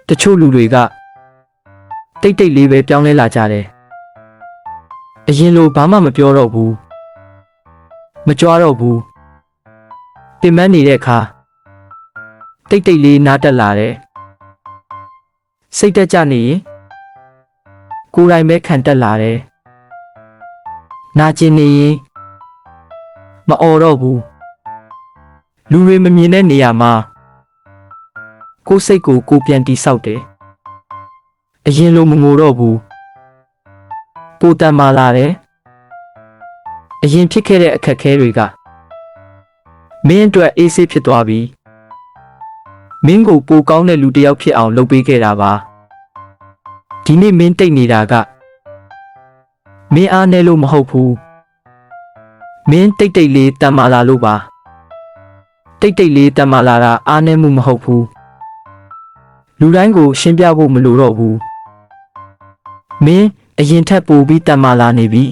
တချို့လူတွေကတိတ်တိတ်လေးပဲပြောင်းလဲလာကြတယ်အရင်လိုဘာမှမပြောတော့ဘူးမကြွားတော့ဘူးပင်ပန်းနေတဲ့အခါတိတ်တိတ်လေးနားတက်လာတယ်စိတ်တက်ကြနေရင်ကိုယ်တိုင်ပဲခံတက်လာတယ်နာကျင်နေရင်မအော်တော့ဘူးလူတွေမမြင်တဲ့နေရာမှာကိုယ်စိတ်ကိုကိုပြန်တိဆောက်တယ်အရင်လိုမငိုတော့ဘူးပိုတန်မာလာတယ်အရင်ဖြစ်ခဲ့တဲ့အခက်အခဲတွေကမင်းအတွက်အေးဆေးဖြစ်သွားပြီမင်းကိုပိုကောင်းတဲ့လူတစ်ယောက်ဖြစ်အောင်လုပ်ပေးခဲ့တာပါဒီနေ့မင်းတိတ်နေတာကမင်းအားနေလို့မဟုတ်ဘူးမင်းတိတ်တိတ်လေးတန်မာလာလို့ပါတိတ်တိတ်လေးတန်မာလာတာအားနေမှုမဟုတ်ဘူးလူတိုင်းကိုရှင်းပြဖို့မလိုတော့ဘူးမင်းအရင်ထက်ပိုပြီးတန်မာလာနေပြီ